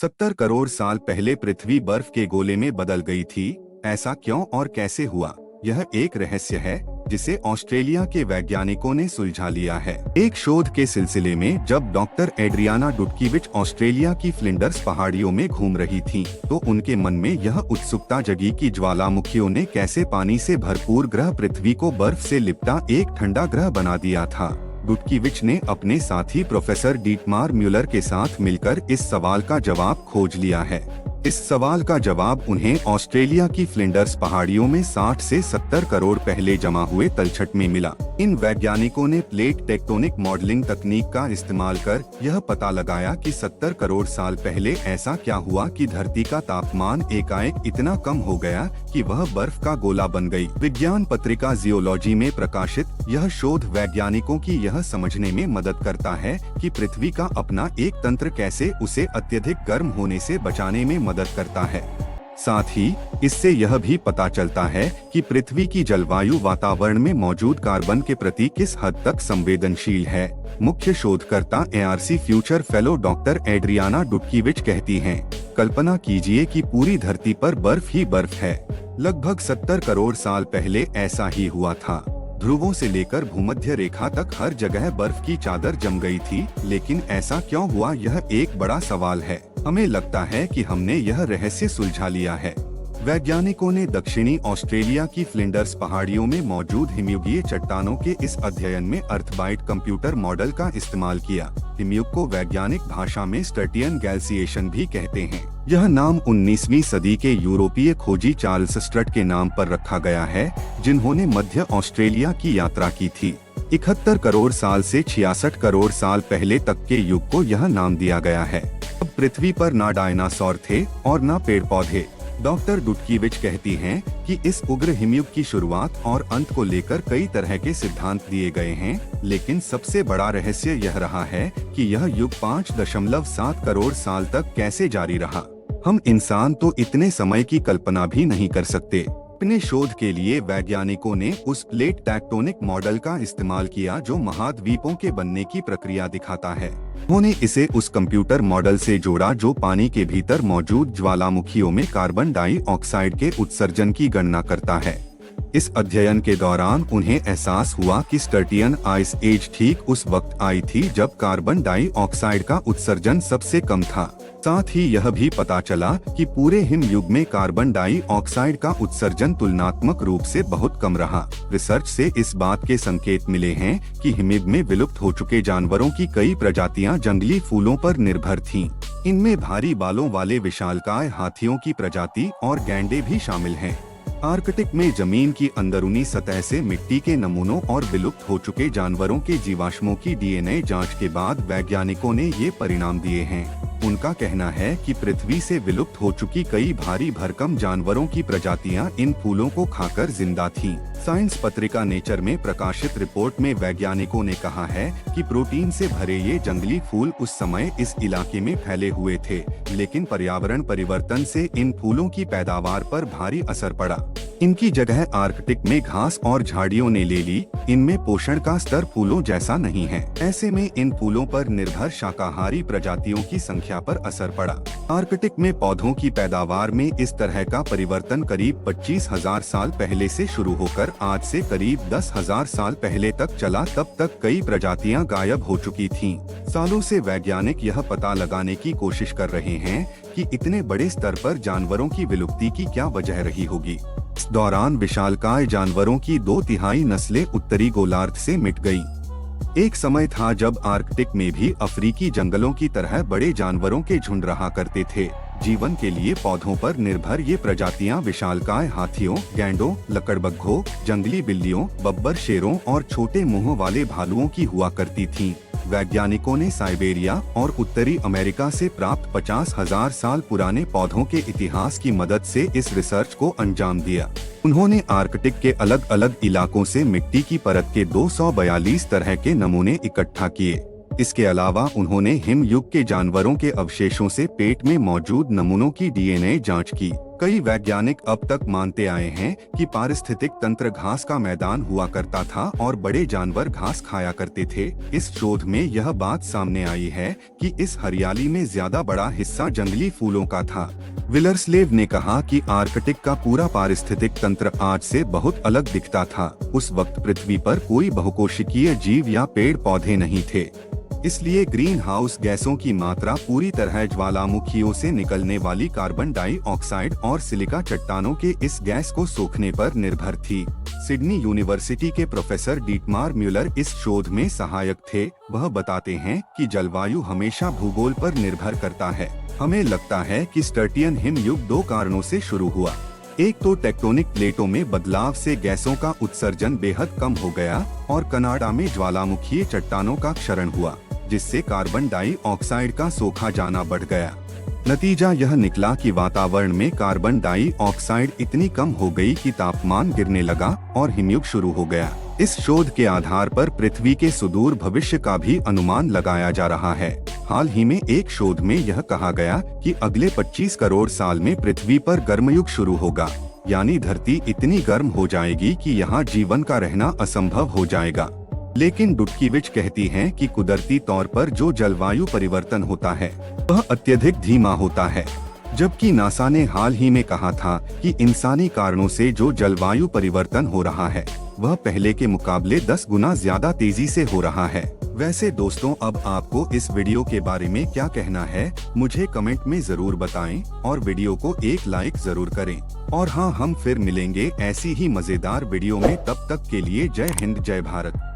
70 करोड़ साल पहले पृथ्वी बर्फ के गोले में बदल गई थी। ऐसा क्यों और कैसे हुआ, यह एक रहस्य है जिसे ऑस्ट्रेलिया के वैज्ञानिकों ने सुलझा लिया है। एक शोध के सिलसिले में जब डॉक्टर एड्रियाना डुटकीविच ऑस्ट्रेलिया की फ्लिंडर्स पहाड़ियों में घूम रही थीं, तो उनके मन में यह उत्सुकता जगी कि ज्वालामुखियों ने कैसे पानी से भरपूर ग्रह पृथ्वी को बर्फ से लिपटा एक ठंडा ग्रह बना दिया था। डुटकीविच ने अपने साथी प्रोफेसर डीटमार म्यूलर के साथ मिलकर इस सवाल का जवाब खोज लिया है। इस सवाल का जवाब उन्हें ऑस्ट्रेलिया की फ्लिंडर्स पहाड़ियों में 60 से 70 करोड़ पहले जमा हुए तलछट में मिला। इन वैज्ञानिकों ने प्लेट टेक्टोनिक मॉडलिंग तकनीक का इस्तेमाल कर यह पता लगाया कि 70 करोड़ साल पहले ऐसा क्या हुआ कि धरती का तापमान एकाएक इतना कम हो गया कि वह बर्फ का गोला बन गई। विज्ञान पत्रिका जियोलॉजी में प्रकाशित यह शोध वैज्ञानिकों की यह समझने में मदद करता है कि पृथ्वी का अपना एक तंत्र कैसे उसे अत्यधिक गर्म होने से बचाने में मदद करता है। साथ ही इससे यह भी पता चलता है कि पृथ्वी की जलवायु वातावरण में मौजूद कार्बन के प्रति किस हद तक संवेदनशील है। मुख्य शोधकर्ता ARC future fellow doctor Adriana Dutkiewicz कहती हैं, कल्पना कीजिए कि पूरी धरती पर बर्फ ही बर्फ है। लगभग 70 करोड़ साल पहले ऐसा ही हुआ था। ध्रुवों से लेकर भूमध्य रेखा तक हर जगह बर्फ की चादर जम गई थी, लेकिन ऐसा क्यों हुआ, यह एक बड़ा सवाल है। हमें लगता है कि हमने यह रहस्य सुलझा लिया है। वैज्ञानिकों ने दक्षिणी ऑस्ट्रेलिया की फ्लिंडर्स पहाड़ियों में मौजूद हिमयुगीय चट्टानों के इस अध्ययन में अर्थबाइट कंप्यूटर मॉडल का इस्तेमाल किया। हिमयुग को वैज्ञानिक भाषा में स्टर्टियन गैल्सिएशन भी कहते हैं। यह नाम 19वीं सदी के यूरोपीय खोजी चार्ल्स स्ट्रट के नाम पर रखा गया है, जिन्होंने मध्य ऑस्ट्रेलिया की यात्रा की थी। 71 करोड़ साल से 66 करोड़ साल पहले तक के युग को यह नाम दिया गया है। अब पृथ्वी पर ना डायनासोर थे और ना पेड़ पौधे। डॉक्टर डुटकीविच कहती हैं कि इस उग्र हिमयुग की शुरुआत और अंत को लेकर कई तरह के सिद्धांत दिए गए हैं, लेकिन सबसे बड़ा रहस्य यह रहा है कि यह युग 5.7 करोड़ साल तक कैसे जारी रहा। हम इंसान तो इतने समय की कल्पना भी नहीं कर सकते। अपने शोध के लिए वैज्ञानिकों ने उस प्लेट टेक्टोनिक मॉडल का इस्तेमाल किया जो महाद्वीपों के बनने की प्रक्रिया दिखाता है। उन्होंने इसे उस कंप्यूटर मॉडल से जोड़ा जो पानी के भीतर मौजूद ज्वालामुखियों में कार्बन डाइऑक्साइड के उत्सर्जन की गणना करता है। इस अध्ययन के दौरान उन्हें एहसास हुआ कि स्टर्टियन आइस एज ठीक उस वक्त आई थी जब कार्बन डाइऑक्साइड का उत्सर्जन सबसे कम था। साथ ही यह भी पता चला कि पूरे हिम युग में कार्बन डाइऑक्साइड का उत्सर्जन तुलनात्मक रूप से बहुत कम रहा। रिसर्च से इस बात के संकेत मिले हैं कि हिमयुग में विलुप्त हो चुके जानवरों की कई प्रजातियां जंगली फूलों पर निर्भर थीं। इनमें भारी बालों वाले विशालकाय हाथियों की प्रजाति और गैंडे भी शामिल हैं। आर्कटिक में जमीन की अंदरूनी सतह से मिट्टी के नमूनों और विलुप्त हो चुके जानवरों के जीवाश्मों की डीएनए जांच के बाद वैज्ञानिकों ने ये परिणाम दिए हैं। उनका कहना है कि पृथ्वी से विलुप्त हो चुकी कई भारी भरकम जानवरों की प्रजातियां इन फूलों को खाकर जिंदा थीं। साइंस पत्रिका नेचर में प्रकाशित रिपोर्ट में वैज्ञानिकों ने कहा है कि प्रोटीन से भरे ये जंगली फूल उस समय इस इलाके में फैले हुए थे, लेकिन पर्यावरण परिवर्तन से इन फूलों की पैदावार पर भारी असर पड़ा। इनकी जगह आर्कटिक में घास और झाड़ियों ने ले ली। इनमें पोषण का स्तर फूलों जैसा नहीं है। ऐसे में इन फूलों पर निर्भर शाकाहारी प्रजातियों की संख्या पर असर पड़ा। आर्कटिक में पौधों की पैदावार में इस तरह का परिवर्तन करीब 25,000 साल पहले से शुरू होकर आज से करीब 10,000 साल पहले तक चला। तब तक कई प्रजातियां गायब हो चुकी थीं। सालों से वैज्ञानिक यह पता लगाने की कोशिश कर रहे हैं कि इतने बड़े स्तर पर जानवरों की विलुप्ति की क्या वजह रही होगी। इस दौरान विशालकाय जानवरों की 2/3 नस्लें उत्तरी गोलार्ध से मिट गईं। एक समय था जब आर्कटिक में भी अफ्रीकी जंगलों की तरह बड़े जानवरों के झुंड रहा करते थे। जीवन के लिए पौधों पर निर्भर ये प्रजातियां विशालकाय हाथियों, गैंडों, लकड़बग्घों, जंगली बिल्लियों, बब्बर शेरों और छोटे मुंह वाले भालुओं की हुआ करती थीं। वैज्ञानिकों ने साइबेरिया और उत्तरी अमेरिका से प्राप्त 50,000 साल पुराने पौधों के इतिहास की मदद से इस रिसर्च को अंजाम दिया। उन्होंने आर्कटिक के अलग अलग इलाकों से मिट्टी की परत के 242 तरह के नमूने इकट्ठा किए। इसके अलावा उन्होंने हिमयुग के जानवरों के अवशेषों से पेट में मौजूद नमूनों की डीएनए जांच की। कई वैज्ञानिक अब तक मानते आए हैं कि पारिस्थितिक तंत्र घास का मैदान हुआ करता था और बड़े जानवर घास खाया करते थे। इस शोध में यह बात सामने आई है कि इस हरियाली में ज्यादा बड़ा हिस्सा जंगली फूलों का था। विलर्सलेव ने कहा कि आर्कटिक का पूरा पारिस्थितिक तंत्र आज से बहुत अलग दिखता था। उस वक्त पृथ्वी पर कोई बहुकोशिकीय जीव या पेड़ पौधे नहीं थे, इसलिए ग्रीन हाउस गैसों की मात्रा पूरी तरह ज्वालामुखियों से निकलने वाली कार्बन डाइऑक्साइड और सिलिका चट्टानों के इस गैस को सोखने पर निर्भर थी। सिडनी यूनिवर्सिटी के प्रोफेसर डीटमार म्यूलर इस शोध में सहायक थे। वह बताते हैं कि जलवायु हमेशा भूगोल पर निर्भर करता है। हमें लगता है कि स्टर्टियन हिमयुग 2 कारणों से शुरू हुआ। एक तो टेक्टोनिक प्लेटों में बदलाव से गैसों का उत्सर्जन बेहद कम हो गया और कनाडा में ज्वालामुखीय चट्टानों का क्षरण हुआ, जिससे कार्बन डाइऑक्साइड का सोखा जाना बढ़ गया। नतीजा यह निकला कि वातावरण में कार्बन डाइऑक्साइड इतनी कम हो गई कि तापमान गिरने लगा और हिमयुग शुरू हो गया। इस शोध के आधार पर पृथ्वी के सुदूर भविष्य का भी अनुमान लगाया जा रहा है। हाल ही में एक शोध में यह कहा गया कि अगले 25 करोड़ साल में पृथ्वी पर गर्मयुग शुरू होगा, यानी धरती इतनी गर्म हो जाएगी कि यहाँ जीवन का रहना असंभव हो जाएगा। लेकिन डुटकीविच कहती हैं कि कुदरती तौर पर जो जलवायु परिवर्तन होता है वह अत्यधिक धीमा होता है, जबकि नासा ने हाल ही में कहा था कि इंसानी कारणों से जो जलवायु परिवर्तन हो रहा है वह पहले के मुकाबले 10 गुना ज्यादा तेजी से हो रहा है। वैसे दोस्तों, अब आपको इस वीडियो के बारे में क्या कहना है मुझे कमेंट में जरूर बताएं और वीडियो को एक लाइक जरूर करें। और हाँ, हम फिर मिलेंगे ऐसी ही मजेदार वीडियो में। तब तक के लिए जय हिंद, जय भारत।